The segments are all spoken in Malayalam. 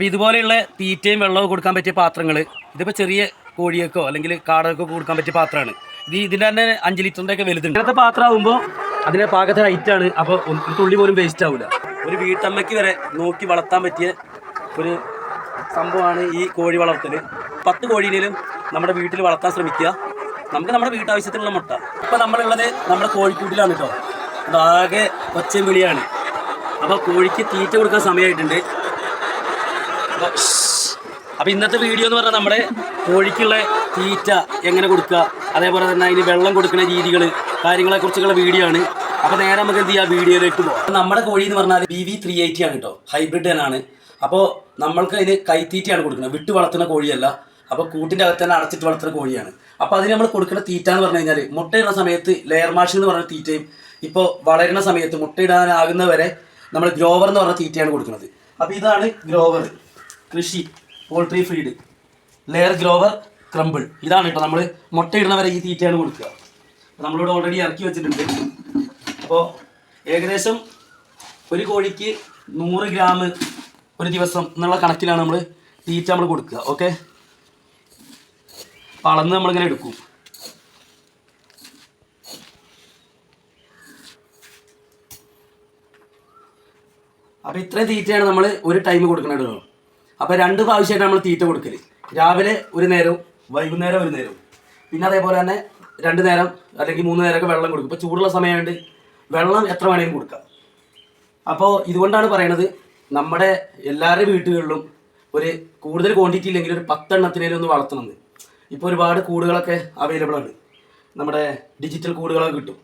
അപ്പോൾ ഇതുപോലെയുള്ള തീറ്റയും വെള്ളവും കൊടുക്കാൻ പറ്റിയ പാത്രങ്ങൾ, ഇതിപ്പോൾ ചെറിയ കോഴിയൊക്കെ അല്ലെങ്കിൽ കാടൊക്കെ കൊടുക്കാൻ പറ്റിയ പാത്രമാണ്. ഇതിൻ്റെ തന്നെ 5 ലിറ്ററിൻ്റെ ഒക്കെ വലുതുണ്ട്. ഇങ്ങനത്തെ പാത്രമാകുമ്പോൾ അതിൻ്റെ പാകത്തെ ഹൈറ്റാണ്. അപ്പോൾ ഒരു തുള്ളി പോലും വേസ്റ്റ് ആവില്ല. ഒരു വീട്ടമ്മയ്ക്ക് വരെ നോക്കി വളർത്താൻ പറ്റിയ ഒരു സംഭവമാണ് ഈ കോഴി വളർത്തൽ. 10 കോഴീനേലും നമ്മുടെ വീട്ടിൽ വളർത്താൻ ശ്രമിക്കുക. നമുക്ക് നമ്മുടെ വീട്ടാവശ്യത്തിനുള്ള മുട്ട. ഇപ്പോൾ നമ്മളുള്ളത് നമ്മുടെ കോഴിക്കൂട്ടിലാണ് കേട്ടോ. ആകെ ഒച്ചയും വിളിയാണ്. അപ്പോൾ കോഴിക്ക് തീറ്റ കൊടുക്കാൻ സമയമായിട്ടുണ്ട്. അപ്പോൾ ഇന്നത്തെ വീഡിയോ എന്ന് പറഞ്ഞാൽ നമ്മുടെ കോഴിക്കുള്ള തീറ്റ എങ്ങനെ കൊടുക്കുക, അതേപോലെ തന്നെ അതിന് വെള്ളം കൊടുക്കുന്ന രീതികൾ, കാര്യങ്ങളെക്കുറിച്ചുള്ള വീഡിയോ ആണ്. അപ്പോൾ നേരെ നമുക്ക് എന്ത് ചെയ്യുക, വീഡിയോയിലേക്ക് പോകാം. നമ്മുടെ കോഴി എന്ന് പറഞ്ഞാൽ BV380 ആണ് കേട്ടോ, ഹൈബ്രിഡ് തന്നെയാണ്. അപ്പോൾ നമ്മൾക്ക് അതിന് കൈത്തീറ്റയാണ് കൊടുക്കുന്നത്, വിട്ട് വളർത്തുന്ന കോഴിയല്ല. അപ്പോൾ കൂട്ടിൻ്റെ അകത്ത് തന്നെ അടച്ചിട്ട് വളർത്തുന്ന കോഴിയാണ്. അപ്പോൾ അതിന് നമ്മൾ കൊടുക്കുന്ന തീറ്റ എന്ന് പറഞ്ഞു കഴിഞ്ഞാൽ മുട്ടയിടുന്ന സമയത്ത് ലെയർ മാഷ് എന്ന് പറഞ്ഞ തീറ്റയും, ഇപ്പോൾ വളരുന്ന സമയത്ത് മുട്ടയിടാനാകുന്നവരെ നമ്മൾ ഗ്രോവർ എന്ന് പറഞ്ഞ തീറ്റയാണ് കൊടുക്കുന്നത്. അപ്പോൾ ഇതാണ് grower, Krishi poultry feed layer grower crumble. ഇതാണ് കേട്ടോ നമ്മൾ മുട്ടയിടുന്നവരെ ഈ തീറ്റയാണ് കൊടുക്കുക. നമ്മളിവിടെ ഓൾറെഡി ഇറക്കി വെച്ചിട്ടുണ്ട്. അപ്പോൾ ഏകദേശം ഒരു കോഴിക്ക് 100 ഗ്രാം ഒരു ദിവസം എന്നുള്ള കണക്കിലാണ് നമ്മൾ തീറ്റ നമ്മൾ കൊടുക്കുക. ഓക്കെ, അളന്ന് നമ്മളിങ്ങനെ എടുക്കും. അപ്പോൾ ഇത്രയും തീറ്റയാണ് നമ്മൾ ഒരു ടൈം കൊടുക്കുന്നത്. അപ്പോൾ 2 പ്രാവശ്യമായിട്ടാണ് നമ്മൾ തീറ്റ കൊടുക്കൽ. രാവിലെ ഒരു നേരവും വൈകുന്നേരം ഒരു നേരവും. പിന്നെ അതേപോലെ തന്നെ 2 നേരം അല്ലെങ്കിൽ 3 നേരമൊക്കെ വെള്ളം കൊടുക്കും. ഇപ്പോൾ ചൂടുള്ള സമയമായിട്ട് വെള്ളം എത്ര വേണമെങ്കിലും കൊടുക്കാം. അപ്പോൾ ഇതുകൊണ്ടാണ് പറയണത്, നമ്മുടെ എല്ലാവരുടെ വീട്ടുകളിലും ഒരു കൂടുതൽ ക്വാണ്ടിറ്റി ഇല്ലെങ്കിൽ ഒരു 10 എണ്ണത്തിനേലും ഒന്ന് വളർത്തണമെന്ന്. ഇപ്പോൾ ഒരുപാട് കൂടുകളൊക്കെ അവൈലബിൾ ആണ്. നമ്മുടെ ഡിജിറ്റൽ കൂടുകളൊക്കെ കിട്ടും,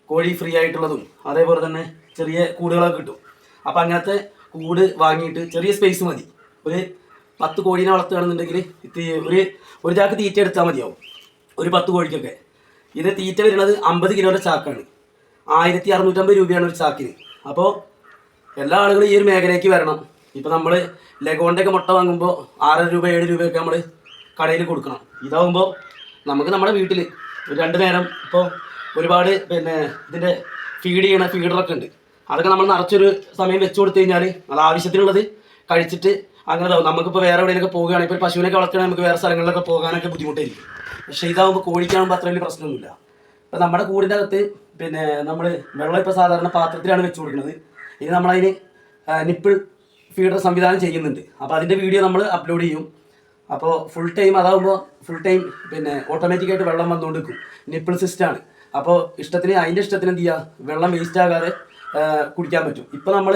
കോഴി ഫ്രീ ആയിട്ടുള്ളതും അതേപോലെ തന്നെ ചെറിയ കൂടുകളൊക്കെ കിട്ടും. അപ്പോൾ അങ്ങനത്തെ കൂട് വാങ്ങിയിട്ട് ചെറിയ സ്പേസ് മതി. ഒരു 10 കോഴീനെ വളർത്തുകയാണെന്നുണ്ടെങ്കിൽ ഒരു ചാക്ക് തീറ്റ എടുത്താൽ മതിയാവും, ഒരു 10 കോഴിക്കൊക്കെ. ഇത് തീറ്റ വരുന്നത് 50 കിലോയുടെ ചാക്കാണ്. 1650 രൂപയാണ് ഒരു ചാക്കിന്. അപ്പോൾ എല്ലാ ആളുകളും ഈ ഒരു മേഖലയ്ക്ക് വരണം. ഇപ്പോൾ നമ്മൾ ലഗോണ്ടൊക്കെ മുട്ട വാങ്ങുമ്പോൾ 6 രൂപ 7 രൂപയൊക്കെ നമ്മൾ കടയിൽ കൊടുക്കണം. ഇതാവുമ്പോൾ നമുക്ക് നമ്മുടെ വീട്ടിൽ ഒരു 2 നേരം, ഇപ്പോൾ ഒരുപാട് ഇതിൻ്റെ ഫീഡ് ചെയ്യണ ഫീഡറൊക്കെ ഉണ്ട്. അതൊക്കെ നമ്മൾ നിറച്ചൊരു സമയം വെച്ച് കൊടുത്തു കഴിഞ്ഞാൽ അത് ആവശ്യത്തിനുള്ളത് കഴിച്ചിട്ട് അങ്ങനെ ഇതാവും. നമുക്കിപ്പോൾ വേറെ എവിടെയൊക്കെ പോകുകയാണെങ്കിൽ, ഇപ്പോൾ പശുവിനൊക്കെ വളർത്തുകയാണെങ്കിൽ നമുക്ക് വേറെ സ്ഥലങ്ങളിലൊക്കെ പോകാനൊക്കെ ബുദ്ധിമുട്ടായിരിക്കും. പക്ഷേ ഇതാവുമ്പോൾ കോഴിക്കാകുമ്പോൾ അത്ര വലിയ പ്രശ്നമൊന്നുമില്ല. ഇപ്പോൾ നമ്മുടെ കൂടിൻ്റെ അകത്ത് നമ്മൾ വെള്ളം ഇപ്പോൾ സാധാരണ പാത്രത്തിലാണ് വെച്ച് കൊടുക്കുന്നത്. ഇത് നമ്മളതിന് നിപ്പിൾ ഫീഡർ സംവിധാനം ചെയ്യുന്നുണ്ട്. അപ്പോൾ അതിൻ്റെ വീഡിയോ നമ്മൾ അപ്ലോഡ് ചെയ്യും. അപ്പോൾ ഫുൾ ടൈം അതാകുമ്പോൾ ഫുൾ ടൈം ഓട്ടോമാറ്റിക്കായിട്ട് വെള്ളം വന്നുകൊണ്ടിരിക്കും. നിപ്പിൾ സിസ്റ്റമാണ്. അപ്പോൾ അതിൻ്റെ ഇഷ്ടത്തിന് എന്ത് ചെയ്യുക, വെള്ളം വേസ്റ്റ് ആകാതെ കുടിക്കാൻ പറ്റും. ഇപ്പോൾ നമ്മൾ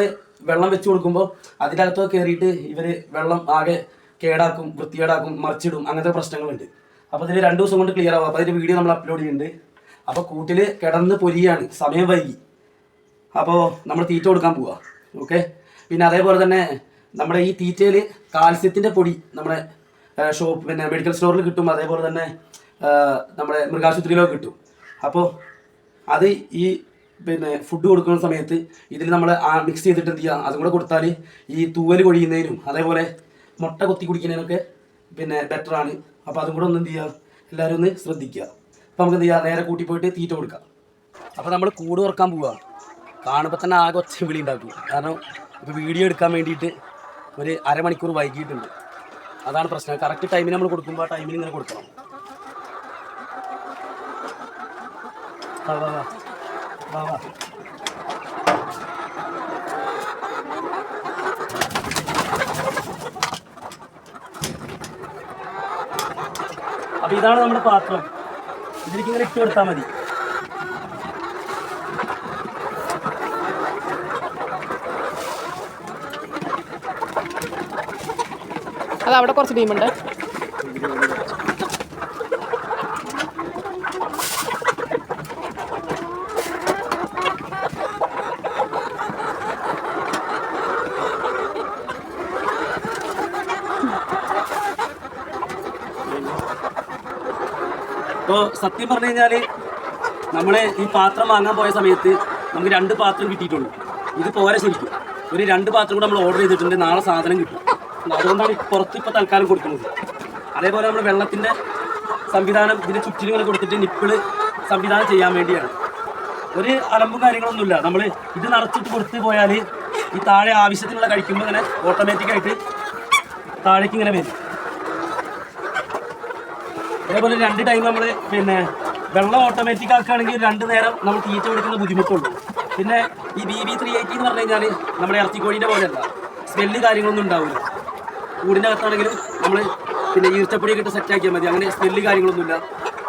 വെള്ളം വെച്ച് കൊടുക്കുമ്പോൾ അതിൻ്റെ അകത്തൊക്കെ കയറിയിട്ട് ഇവർ വെള്ളം ആകെ കേടാക്കും, വൃത്തികേടാക്കും, മറിച്ചിടും, അങ്ങനത്തെ പ്രശ്നങ്ങളുണ്ട്. അപ്പോൾ ഇതിൽ 2 ദിവസം കൊണ്ട് ക്ലിയർ ആവും. അപ്പോൾ അതിൻ്റെ വീഡിയോ നമ്മൾ അപ്ലോഡ് ചെയ്യുന്നുണ്ട്. അപ്പോൾ കൂട്ടിൽ കിടന്ന് പൊരിയാണ്, സമയം വൈകി. അപ്പോൾ നമ്മൾ തീറ്റ കൊടുക്കാൻ പോവുക. ഓക്കെ, പിന്നെ അതേപോലെ തന്നെ നമ്മുടെ ഈ തീറ്റയിൽ കാൽസ്യത്തിൻ്റെ പൊടി നമ്മുടെ മെഡിക്കൽ സ്റ്റോറിൽ കിട്ടും. അതേപോലെ തന്നെ നമ്മുടെ മൃഗാശുപത്രിയിലൊക്കെ കിട്ടും. അപ്പോൾ അത് ഈ ഫുഡ് കൊടുക്കുന്ന സമയത്ത് ഇതിൽ നമ്മൾ മിക്സ് ചെയ്തിട്ട് എന്ത് ചെയ്യുക, അതും കൂടെ കൊടുത്താൽ ഈ തൂവൽ കൊഴിയുന്നതിനും അതേപോലെ മുട്ട കൊത്തി കുടിക്കുന്നതിനൊക്കെ ബെറ്ററാണ്. അപ്പോൾ അതും കൂടെ ഒന്ന് എന്ത് ചെയ്യുക, എല്ലാവരും ഒന്ന് ശ്രദ്ധിക്കുക. അപ്പോൾ നമുക്ക് എന്ത് ചെയ്യുക, നേരെ കൂട്ടി പോയിട്ട് തീറ്റ കൊടുക്കാം. അപ്പോൾ നമ്മൾ കൂട് തുറക്കാൻ പോവുക. കാണുമ്പോൾ തന്നെ ആകെ ഒച്ച വിളി ഉണ്ടാക്കും. കാരണം ഇപ്പോൾ വീഡിയോ എടുക്കാൻ വേണ്ടിയിട്ട് ഒരു അരമണിക്കൂർ വൈകിയിട്ടുണ്ട്. അതാണ് പ്രശ്നം. കറക്റ്റ് ടൈമിന് നമ്മൾ കൊടുക്കുമ്പോൾ ആ ടൈമിൽ ഇങ്ങനെ കൊടുക്കണം. വാ വാ വാ വാ. അപ്പോൾ ഇതാണ് നമ്മുടെ പാത്രം. ഇതിലേക്ക് ഇങ്ങനെ ഇട്ട് കൊടുത്താൽ മതി. അത് അവിടെ കുറച്ച് ടീമുണ്ട്. അപ്പോൾ സത്യം പറഞ്ഞു കഴിഞ്ഞാൽ നമ്മൾ ഈ പാത്രം വാങ്ങാൻ പോയ സമയത്ത് നമുക്ക് 2 പാത്രം കിട്ടിയിട്ടുള്ളൂ. ഇത് പോരെ ശരിക്കും. ഒരു 2 പാത്രം കൂടെ നമ്മൾ ഓർഡർ ചെയ്തിട്ടുണ്ട്. നാളെ സാധനം കിട്ടും. അതുകൊണ്ടാണ് പുറത്ത് ഇപ്പോൾ തൽക്കാലം കൊടുക്കുന്നത്. അതേപോലെ നമ്മൾ വെള്ളത്തിൻ്റെ സംവിധാനം ഇതിന് ചുറ്റിനും ഇങ്ങനെ കൊടുത്തിട്ട് നിപ്പിള് സംവിധാനം ചെയ്യാൻ വേണ്ടിയാണ്. ഒരു അലമ്പും കാര്യങ്ങളൊന്നുമില്ല. നമ്മൾ ഇത് നിറച്ചിട്ട് കൊടുത്ത് പോയാൽ ഈ താഴെ ആവശ്യത്തിനുള്ള കഴിക്കുമ്പോൾ ഇങ്ങനെ ഓട്ടോമാറ്റിക്കായിട്ട് താഴേക്ക് ഇങ്ങനെ വരും. അതേപോലെ 2 ടൈം നമ്മൾ പിന്നെ വെള്ളം ഓട്ടോമാറ്റിക് ആക്കുകയാണെങ്കിൽ 2 നേരം നമ്മൾ തീറ്റ കൊടുക്കുന്ന ബുദ്ധിമുട്ടുള്ളൂ. പിന്നെ ഈ BB380 എന്ന് പറഞ്ഞു കഴിഞ്ഞാൽ നമ്മുടെ ഇറച്ചിക്കോഴീൻ്റെ പോലെയല്ല, സ്മെല്ല് കാര്യങ്ങളൊന്നും ഉണ്ടാവില്ല. കൂടിൻ്റെ അകത്താണെങ്കിലും നമ്മൾ പിന്നെ ഈർച്ചപ്പൊടിയൊക്കെ ഇട്ട് സെറ്റാക്കിയാൽ മതി, അങ്ങനെ സ്മെല്ല് കാര്യങ്ങളൊന്നുമില്ല.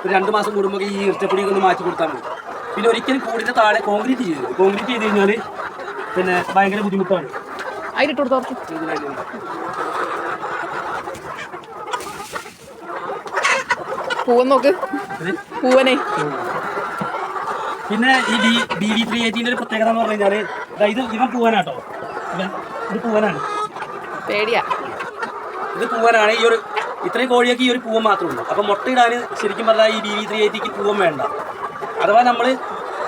ഒരു 2 മാസം കൂടുമ്പോൾ ഈ ഈർച്ചപ്പൊടിയൊക്കെ ഒന്ന് മാറ്റി കൊടുത്താൽ മതി. പിന്നെ ഒരിക്കലും കൂടിൻ്റെ താഴെ കോൺക്രീറ്റ് ചെയ്ത് കഴിഞ്ഞാൽ പിന്നെ ഭയങ്കര ബുദ്ധിമുട്ടാണ്. അതിലിട്ട് കൊടുത്തു പൂവൻ നോക്ക്, പൂവനെ. പിന്നെ ഈ BB380 ഒരു പ്രത്യേകത എന്ന് പറഞ്ഞു കഴിഞ്ഞാൽ ഇവൻ പൂവനാട്ടോ, ഇത് പൂവനാണ്, പേടിയാ. ഇത് പൂവനാണ്. ഈ ഒരു ഇത്രയും കോഴിയൊക്കെ ഈ ഒരു പൂവൻ മാത്രമേ ഉള്ളൂ. അപ്പോൾ മുട്ടയിടാൻ ശരിക്കും പറഞ്ഞാൽ ഈ BB380 പൂവൻ വേണ്ട. അഥവാ നമ്മൾ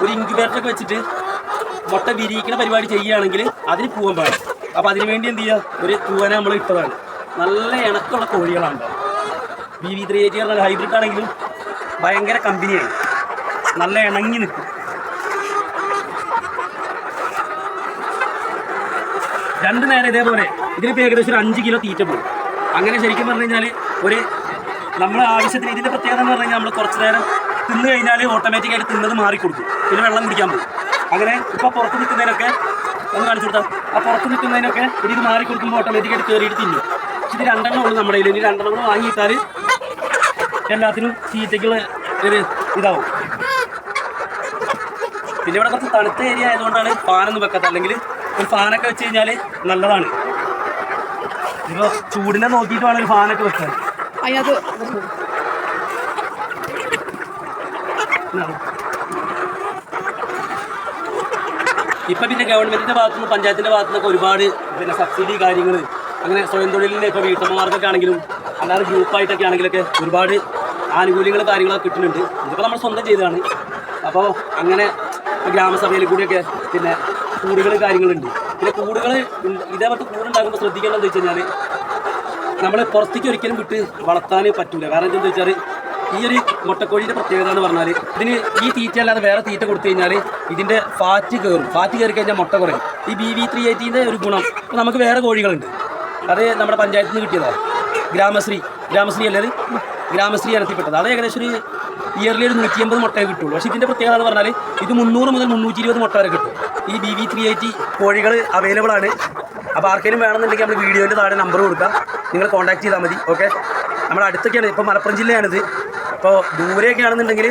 ഒരു ഇൻക്യുബേറ്ററൊക്കെ വെച്ചിട്ട് മുട്ട വിരിയിക്കുന്ന പരിപാടി ചെയ്യുകയാണെങ്കിൽ അതിന് പൂവൻ വേണം. അപ്പോൾ അതിന് വേണ്ടി എന്ത് ചെയ്യുക, ഒരു പൂവനെ നമ്മൾ ഇട്ടതാണ്. നല്ല ഇണക്കമുള്ള കോഴികളാണ്. BB380 പറഞ്ഞാൽ ഹൈബ്രിഡ് ആണെങ്കിലും ഭയങ്കര കമ്പനിയാണ്, നല്ല ഇണങ്ങി നിൽക്കും. 2 നേരം ഇതേപോലെ ഇതിനിപ്പോൾ ഏകദേശം ഒരു 5 കിലോ തീറ്റ പോകും. അങ്ങനെ ശരിക്കും പറഞ്ഞു കഴിഞ്ഞാൽ ഒരു നമ്മളെ ആവശ്യത്തിന് ഇതിൻ്റെ പ്രത്യേകത എന്ന് പറഞ്ഞു കഴിഞ്ഞാൽ നമ്മൾ കുറച്ച് നേരം തിന്നു കഴിഞ്ഞാൽ ഓട്ടോമാറ്റിക്കായിട്ട് തിന്നത് മാറിക്കൊടുക്കും. പിന്നെ വെള്ളം കുടിക്കാൻ പോകും. അങ്ങനെ ഇപ്പോൾ പുറത്ത് നിൽക്കുന്നതിനൊക്കെ ഒന്ന് കാണിച്ചു കൊടുത്താൽ ആ പുറത്ത് നിൽക്കുന്നതിനൊക്കെ ഇത് മാറിക്കൊടുക്കുമ്പോൾ ഓട്ടോമാറ്റിക്കായിട്ട് കയറിയിട്ട് തിന്നും. പക്ഷെ ഇത് 2 എണ്ണം ഉള്ളൂ നമ്മുടെ കയ്യിൽ. ഇനി 2 എണ്ണം കൂടെ വാങ്ങിയിട്ടാൽ എല്ലാത്തിനും തീറ്റയ്ക്കുള്ള ഒരു ഇതാവും. പിന്നെ ഇവിടെ കുറച്ച് തണുത്ത ഏരിയ ആയതുകൊണ്ടാണ് ഫാനൊന്നും വെക്കാത്തത്, അല്ലെങ്കിൽ ഒരു ഫാനൊക്കെ വെച്ച് കഴിഞ്ഞാൽ നല്ലതാണ്. ഇപ്പോൾ ചൂടിനെ നോക്കിയിട്ട് വേണം ഒരു ഫാനൊക്കെ വെക്കാൻ. അതിനകത്ത് ഇപ്പം പിന്നെ ഗവൺമെൻറ്റിൻ്റെ ഭാഗത്തുനിന്ന് പഞ്ചായത്തിൻ്റെ ഭാഗത്തുനിന്നൊക്കെ ഒരുപാട് പിന്നെ സബ്സിഡി കാര്യങ്ങൾ, അങ്ങനെ സ്വയം തൊഴിലിൻ്റെ ഇപ്പോൾ വീട്ടമ്മമാർക്കൊക്കെ ആണെങ്കിലും അല്ലാതെ ഗ്രൂപ്പായിട്ടൊക്കെ ആണെങ്കിലൊക്കെ ഒരുപാട് ആനുകൂല്യങ്ങൾ കാര്യങ്ങളൊക്കെ കിട്ടുന്നുണ്ട്. ഇതിപ്പോൾ നമ്മൾ സ്വന്തം ചെയ്തതാണ്. അപ്പോൾ അങ്ങനെ ഗ്രാമസഭയിൽ കൂടിയൊക്കെ പിന്നെ കൂടുകൾ കാര്യങ്ങളുണ്ട്. പിന്നെ കൂടുകൾ ഇതേപോലത്തെ കൂടുണ്ടാകുമ്പോൾ ശ്രദ്ധിക്കേണ്ടത് എന്താ വെച്ച് കഴിഞ്ഞാൽ നമ്മൾ പുറത്തേക്ക് ഒരിക്കലും വിട്ട് വളർത്താൻ പറ്റില്ല. കാരണം എന്താണെന്ന് വെച്ചാൽ ഈ ഒരു മുട്ടക്കോഴിയുടെ പ്രത്യേകത എന്ന് പറഞ്ഞാൽ ഇതിന് ഈ തീറ്റ അല്ലാതെ വേറെ തീറ്റ കൊടുത്തു കഴിഞ്ഞാൽ ഇതിൻ്റെ ഫാറ്റ് കയറി കഴിഞ്ഞാൽ മുട്ട കുറയും. ഈ BB380 ഒരു ഗുണം ഇപ്പോൾ നമുക്ക് വേറെ കോഴികളുണ്ട്, അത് നമ്മുടെ പഞ്ചായത്തിൽ നിന്ന് കിട്ടിയതാണ്. ഗ്രാമശ്രീ അല്ലത് ഗ്രാമശ്രീ ഇനത്തിൽപ്പെട്ടത്. അത് ഏകദേശം ഒരു ഇയർലി ഒരു 180 മുട്ടയെ കിട്ടുള്ളൂ. പക്ഷേ ഇതിൻ്റെ പ്രത്യേകത എന്ന് പറഞ്ഞാൽ ഇത് 300 മുതൽ 320 മുട്ട വരെ കിട്ടും. ഈ BB380 കോഴികൾ അവൈലബിൾ ആണ്. അപ്പോൾ ആർക്കെങ്കിലും വേണമെന്നുണ്ടെങ്കിൽ നമ്മൾ വീഡിയോൻ്റെ താഴെ നമ്പർ കൊടുക്കാം, നിങ്ങൾ കോൺടാക്ട് ചെയ്താൽ മതി. ഓക്കെ, നമ്മുടെ അടുത്തൊക്കെയാണ്, ഇപ്പോൾ മലപ്പുറം ജില്ലയാണിത്. അപ്പോൾ ദൂരെയൊക്കെ ആണെന്നുണ്ടെങ്കിൽ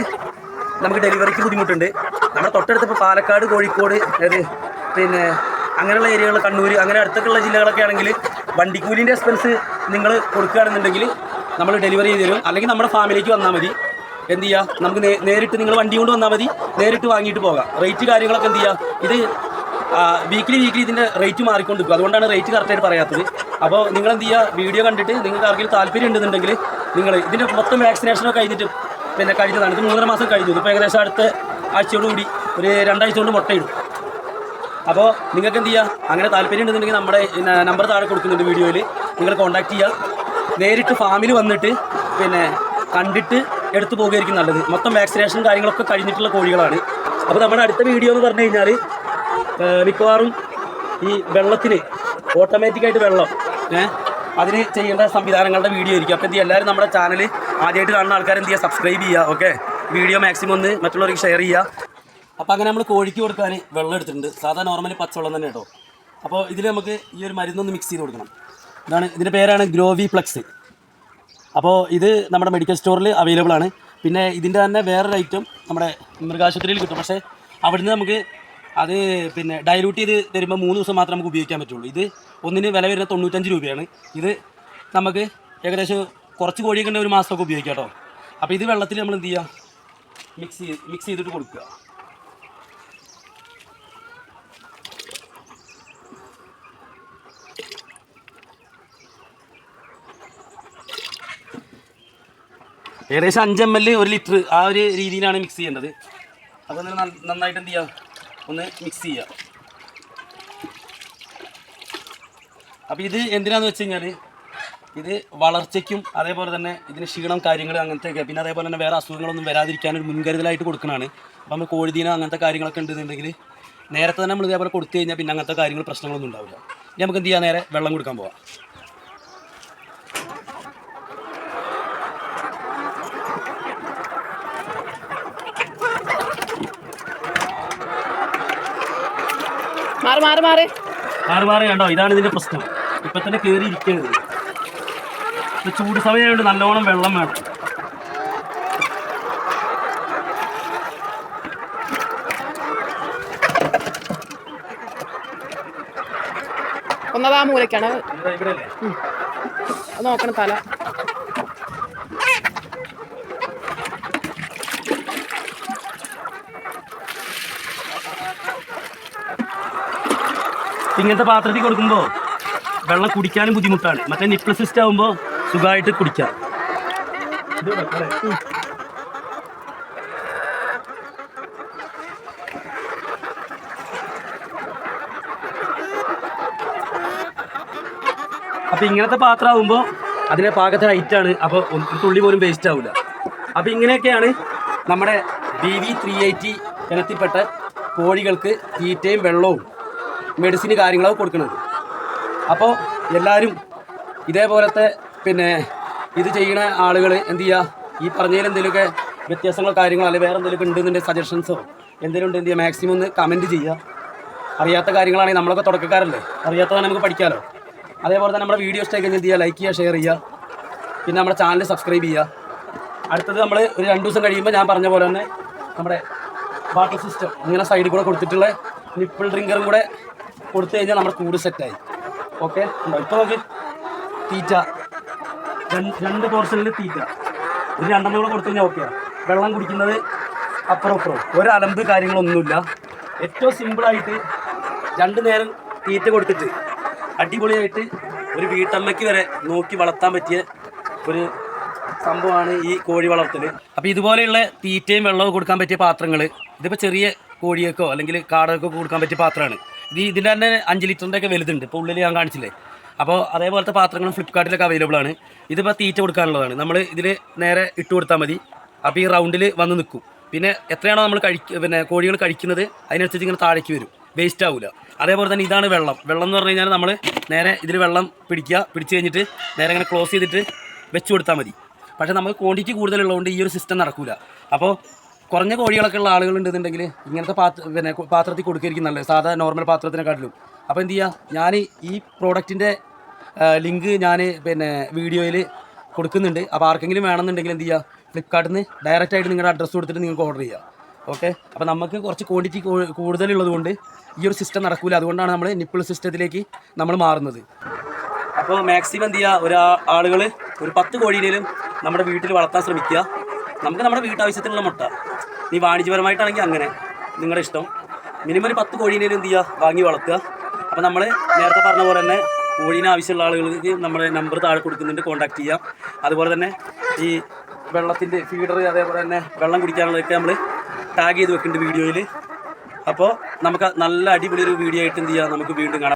നമുക്ക് ഡെലിവറിക്ക് ബുദ്ധിമുട്ടുണ്ട്. നമ്മുടെ തൊട്ടടുത്ത് ഇപ്പോൾ പാലക്കാട്, കോഴിക്കോട്, പിന്നെ അങ്ങനെയുള്ള ഏരിയകൾ, കണ്ണൂർ, അങ്ങനെ അടുത്തൊക്കെയുള്ള ജില്ലകളൊക്കെ ആണെങ്കിൽ വണ്ടിക്കൂലിൻ്റെ എക്സ്പെൻസ് നിങ്ങൾ കൊടുക്കുകയാണെന്നുണ്ടെങ്കിൽ നമ്മൾ ഡെലിവറി ചെയ്ത് തരും. അല്ലെങ്കിൽ നമ്മുടെ ഫാമിലിക്ക് വന്നാൽ മതി. എന്ത് ചെയ്യുക, നമുക്ക് നേരിട്ട് നിങ്ങൾ വണ്ടി കൊണ്ട് വന്നാൽ മതി, നേരിട്ട് വാങ്ങിയിട്ട് പോകാം. റേറ്റ് കാര്യങ്ങളൊക്കെ എന്ത് ചെയ്യുക, ഇത് വീക്കിലി ഇതിൻ്റെ റേറ്റ് മാറിക്കൊണ്ടിരിക്കും. അതുകൊണ്ടാണ് റേറ്റ് കറക്റ്റായിട്ട് പറയാത്തത്. അപ്പോൾ നിങ്ങൾ എന്ത് ചെയ്യുക, വീഡിയോ കണ്ടിട്ട് നിങ്ങൾക്ക് ആർക്കെങ്കിലും താല്പര്യം ഉണ്ടെന്നുണ്ടെങ്കിൽ നിങ്ങൾ ഇതിൻ്റെ മൊത്തം വാക്സിനേഷനൊക്കെ കഴിഞ്ഞിട്ട് പിന്നെ കഴിഞ്ഞതാണ്. ഇത് 3.5 മാസം കഴിഞ്ഞു. ഇപ്പോൾ ഏകദേശം അടുത്ത ആഴ്ചയോടുകൂടി ഒരു 2 ആഴ്ച കൊണ്ട് മുട്ടയിടും. അപ്പോൾ നിങ്ങൾക്ക് എന്ത് ചെയ്യുക, അങ്ങനെ താല്പര്യം ഉണ്ടെന്നുണ്ടെങ്കിൽ നമ്മുടെ നമ്പർ താഴെ കൊടുക്കുന്നുണ്ട് വീഡിയോയിൽ, നിങ്ങൾ കോൺടാക്ട് ചെയ്യുക. നേരിട്ട് ഫാമിൽ വന്നിട്ട് പിന്നെ കണ്ടിട്ട് എടുത്തു പോകുകയായിരിക്കും നല്ലത്. മൊത്തം വാക്സിനേഷൻ കാര്യങ്ങളൊക്കെ കഴിഞ്ഞിട്ടുള്ള കോഴികളാണ്. അപ്പോൾ നമ്മുടെ അടുത്ത വീഡിയോ എന്ന് പറഞ്ഞു കഴിഞ്ഞാൽ മിക്കവാറും ഈ വെള്ളത്തിന് ഓട്ടോമാറ്റിക്കായിട്ട് വെള്ളം അതിന് ചെയ്യേണ്ട സംവിധാനങ്ങളുടെ വീഡിയോ ആയിരിക്കും. അപ്പോൾ എന്ത് ചെയ്യുക, എല്ലാവരും നമ്മുടെ ചാനൽ ആദ്യമായിട്ട് കാണുന്ന ആൾക്കാർ എന്ത് ചെയ്യുക, സബ്സ്ക്രൈബ് ചെയ്യുക. ഓക്കെ, വീഡിയോ മാക്സിമം ഒന്ന് മറ്റുള്ളവർക്ക് ഷെയർ ചെയ്യുക. അപ്പോൾ അങ്ങനെ നമ്മൾ കോഴിക്ക് കൊടുക്കാൻ വെള്ളം എടുത്തിട്ടുണ്ട്. സാധാ നോർമലി പച്ചവെള്ളം തന്നെ കേട്ടോ. അപ്പോൾ ഇതിൽ നമുക്ക് ഈ ഒരു മരുന്നൊന്ന് മിക്സ് ചെയ്ത് കൊടുക്കണം. ഇതാണ്, ഇതിൻ്റെ പേരാണ് ഗ്രോവി പ്ലക്സ്. അപ്പോൾ ഇത് നമ്മുടെ മെഡിക്കൽ സ്റ്റോറിൽ അവൈലബിൾ ആണ്. പിന്നെ ഇതിൻ്റെ തന്നെ വേറൊരു ഐറ്റം നമ്മുടെ മൃഗാശുപത്രിയിൽ കിട്ടും. പക്ഷേ അവിടുന്ന് നമുക്ക് അത് പിന്നെ ഡൈലൂട്ട് ചെയ്ത് തരുമ്പോൾ 3 ദിവസം മാത്രമേ നമുക്ക് ഉപയോഗിക്കാൻ പറ്റുള്ളൂ. ഇത് ഒന്നിന് വില വരുന്നത് 95 രൂപയാണ്. ഇത് നമുക്ക് ഏകദേശം കുറച്ച് കോഴിയൊക്കെ ഉണ്ടെങ്കിൽ 1 മാസമൊക്കെ ഉപയോഗിക്കാം കേട്ടോ. അപ്പോൾ ഇത് വെള്ളത്തിൽ നമ്മൾ എന്ത് ചെയ്യുക, മിക്സ് ചെയ്തിട്ട് കൊടുക്കുക. ഏകദേശം 5 ml 1 ലിറ്റർ ആ ഒരു രീതിയിലാണ് മിക്സ് ചെയ്യേണ്ടത്. അപ്പോൾ നന്നായിട്ട് എന്ത് ചെയ്യുക, ഒന്ന് മിക്സ് ചെയ്യുക. അപ്പോൾ ഇത് എന്തിനാണെന്ന് വെച്ച് കഴിഞ്ഞാൽ ഇത് വളർച്ചയ്ക്കും അതേപോലെ തന്നെ ഇതിന് ക്ഷീണം കാര്യങ്ങൾ അങ്ങനത്തെയൊക്കെ, പിന്നെ അതേപോലെ തന്നെ വേറെ അസുഖങ്ങളൊന്നും വരാതിരിക്കാനൊരു മുൻകരുതലായിട്ട് കൊടുക്കണതാണ്. അപ്പോൾ നമ്മൾ കോഴിദീനം അങ്ങനത്തെ കാര്യങ്ങളൊക്കെ ഉണ്ടെന്നുണ്ടെങ്കിൽ നേരത്തെ തന്നെ നമ്മൾ ഇതേപോലെ കൊടുത്തു കഴിഞ്ഞാൽ പിന്നെ അങ്ങനത്തെ കാര്യങ്ങൾ പ്രശ്നങ്ങളൊന്നും ഉണ്ടാവില്ല. ഇനി നമുക്ക് എന്ത് ചെയ്യാം, നേരെ വെള്ളം കൊടുക്കാൻ പോവാം. മാറി മാറി മാറി മാറി മാറി കണ്ടോ, ഇതാണ് ഇതിന്റെ പ്രശ്നം. ഇപ്പൊ തന്നെ കയറി ഇരിക്കരുത്. ഇപ്പൊ ചൂട് സമയമായതുകൊണ്ട് നല്ലോണം വെള്ളം വേണം. ഒന്നതാ മൂലക്കാണ് നോക്കണം തല. ഇങ്ങനത്തെ പാത്രത്തിൽ കൊടുക്കുമ്പോൾ വെള്ളം കുടിക്കാനും ബുദ്ധിമുട്ടാണ്. മറ്റേ നിപ്പിൾ സിസ്റ്റം ആകുമ്പോൾ സുഖമായിട്ട് കുടിക്കാം. അപ്പോൾ ഇങ്ങനത്തെ പാത്രം ആകുമ്പോൾ അതിനെ പാകത്തെ ഹൈറ്റാണ്. അപ്പോൾ ഒരു തുള്ളി പോലും വേസ്റ്റ് ആവില്ല. അപ്പോൾ ഇങ്ങനെയൊക്കെയാണ് നമ്മുടെ BV380 ഇനത്തിൽപ്പെട്ട കോഴികൾക്ക് തീറ്റയും വെള്ളവും മെഡിസിന് കാര്യങ്ങളൊക്കെ കൊടുക്കുന്നത്. അപ്പോൾ എല്ലാവരും ഇതേപോലത്തെ ഇത് ചെയ്യുന്ന ആളുകൾ എന്ത് ചെയ്യുക, ഈ പറഞ്ഞതിൽ എന്തെങ്കിലുമൊക്കെ വ്യത്യാസങ്ങളോ കാര്യങ്ങളോ അല്ലെങ്കിൽ വേറെ എന്തെങ്കിലുമൊക്കെ ഉണ്ടെന്നുണ്ടെങ്കിൽ സജഷൻസോ എന്തെങ്കിലും ഉണ്ട് എന്ത് ചെയ്യുക, മാക്സിമം ഒന്ന് കമൻറ്റ് ചെയ്യുക. അറിയാത്ത കാര്യങ്ങളാണെങ്കിൽ നമ്മളൊക്കെ തുടക്കക്കാരല്ലേ, അറിയാത്തതാണ് നമുക്ക് പഠിക്കാമല്ലോ. അതേപോലെ തന്നെ നമ്മുടെ വീഡിയോ ഇഷ്ടമായി കഴിഞ്ഞാൽ എന്ത് ചെയ്യുക, ലൈക്ക് ചെയ്യുക, ഷെയർ ചെയ്യുക. പിന്നെ നമ്മുടെ ചാനൽ സബ്സ്ക്രൈബ് ചെയ്യുക. അടുത്തത് നമ്മൾ ഒരു 2 ദിവസം കഴിയുമ്പോൾ ഞാൻ പറഞ്ഞ പോലെ തന്നെ നമ്മുടെ വാട്ടർ സിസ്റ്റം ഇങ്ങനെ സൈഡിൽ കൂടെ കൊടുത്തിട്ടുള്ള നിപ്പിൾ ഡ്രിങ്കറും കൂടെ കൊടുത്തു കഴിഞ്ഞാൽ നമ്മുടെ കൂട് സെറ്റായി. ഓക്കെ ഉണ്ടോ? ഇപ്പോൾ നമുക്ക് തീറ്റ 2 പോർഷനിൽ തീറ്റ ഒരു 2 കൂടെ കൊടുത്തു കഴിഞ്ഞാൽ ഓക്കെയാണ്. വെള്ളം കുടിക്കുന്നത് അപ്പുറം ഒരു അലമ്പ് കാര്യങ്ങളൊന്നുമില്ല. ഏറ്റവും സിമ്പിളായിട്ട് 2 നേരം തീറ്റ കൊടുത്തിട്ട് അടിപൊളിയായിട്ട് ഒരു വീട്ടമ്മയ്ക്ക് വരെ നോക്കി വളർത്താൻ പറ്റിയ ഒരു സംഭവമാണ് ഈ കോഴി വളർത്തൽ. അപ്പോൾ ഇതുപോലെയുള്ള തീറ്റയും വെള്ളവും കൊടുക്കാൻ പറ്റിയ പാത്രങ്ങൾ, ഇതിപ്പോൾ ചെറിയ കോഴിയൊക്കെയോ അല്ലെങ്കിൽ കാടകൾക്കോ കൊടുക്കാൻ പറ്റിയ പാത്രമാണ്. ഇതിൻ്റെ തന്നെ 5 ലിറ്ററിൻ്റെ ഒക്കെ വലുതുണ്ട്. ഇപ്പോൾ ഉള്ളിൽ ഞാൻ കാണിച്ചില്ലേ. അപ്പോൾ അതേപോലത്തെ പാത്രങ്ങളും ഫ്ലിപ്കാർട്ടിലൊക്കെ അവൈലബിൾ ആണ്. ഇതിപ്പോൾ തീറ്റ കൊടുക്കാനുള്ളതാണ്. നമ്മൾ ഇതിൽ നേരെ ഇട്ട് കൊടുത്താൽ മതി. അപ്പോൾ ഈ റൗണ്ടിൽ വന്ന് നിൽക്കും. പിന്നെ എത്രയാണോ നമ്മൾ കോഴികൾ കഴിക്കുന്നത് അതിനനുസരിച്ച് ഇങ്ങനെ താഴേക്ക് വരും, വേസ്റ്റ് ആവില്ല. അതേപോലെ തന്നെ ഇതാണ് വെള്ളം എന്ന് പറഞ്ഞു കഴിഞ്ഞാൽ നമ്മൾ നേരെ ഇതിൽ വെള്ളം പിടിച്ച് കഴിഞ്ഞിട്ട് നേരെ ഇങ്ങനെ ക്ലോസ് ചെയ്തിട്ട് വെച്ച് കൊടുത്താൽ മതി. പക്ഷേ നമുക്ക് ക്വാണ്ടിറ്റി കൂടുതലുള്ളതുകൊണ്ട് ഈ ഒരു സിസ്റ്റം നടക്കില്ല. അപ്പോൾ കുറഞ്ഞ കോഴികളൊക്കെ ഉള്ള ആളുകളുണ്ടെന്നുണ്ടെങ്കിൽ ഇങ്ങനത്തെ പാത്രത്തിൽ കൊടുക്കുകയായിരിക്കും നല്ലത്, സാധാ നോർമൽ പാത്രത്തിനെക്കാട്ടിലും. അപ്പോൾ എന്ത് ചെയ്യുക, ഞാൻ ഈ പ്രോഡക്റ്റിൻ്റെ ലിങ്ക് ഞാൻ വീഡിയോയിൽ കൊടുക്കുന്നുണ്ട്. അപ്പോൾ ആർക്കെങ്കിലും വേണമെന്നുണ്ടെങ്കിൽ എന്ത് ചെയ്യുക, ഫ്ലിപ്കാർട്ടിൽ നിന്ന് ഡയറക്റ്റായിട്ട് നിങ്ങളുടെ അഡ്രസ്സ് കൊടുത്തിട്ട് നിങ്ങൾക്ക് ഓർഡർ ചെയ്യുക. ഓക്കെ. അപ്പോൾ നമുക്ക് കുറച്ച് ക്വാണ്ടിറ്റി കൂടുതലുള്ളത് കൊണ്ട് ഈ ഒരു സിസ്റ്റം നടക്കില്ല. അതുകൊണ്ടാണ് നമ്മൾ നിപ്പിൾ സിസ്റ്റത്തിലേക്ക് നമ്മൾ മാറുന്നത്. അപ്പോൾ മാക്സിമം എന്ത് ചെയ്യുക, ആളുകൾ ഒരു 10 കോഴീനേലും നമ്മുടെ വീട്ടിൽ വളർത്താൻ ശ്രമിക്കുക. നമുക്ക് നമ്മുടെ വീട്ടാവശ്യത്തിനുള്ള മുട്ട, നീ വാണിജ്യപരമായിട്ടാണെങ്കിൽ അങ്ങനെ നിങ്ങളുടെ ഇഷ്ടം. മിനിമം ഒരു 10 കോഴീനേലും എന്ത് ചെയ്യുക, വാങ്ങി വളർത്തുക. അപ്പോൾ നമ്മൾ നേരത്തെ പറഞ്ഞ പോലെ തന്നെ കോഴീനെ ആവശ്യമുള്ള ആളുകൾക്ക് നമ്മുടെ നമ്പർ താഴെ കൊടുക്കുന്നുണ്ട്, കോൺടാക്ട് ചെയ്യാം. അതുപോലെ തന്നെ ഈ വെള്ളത്തിൻ്റെ ഫീഡർ, അതേപോലെ തന്നെ വെള്ളം കുടിക്കാനുള്ളതൊക്കെ നമ്മൾ ടാഗ് ചെയ്ത് വെക്കുന്നുണ്ട് വീഡിയോയിൽ. അപ്പോൾ നമുക്ക് നല്ല അടിപൊളി ഒരു വീഡിയോ ആയിട്ട് എന്ത് ചെയ്യാം, നമുക്ക് വീണ്ടും കാണാം.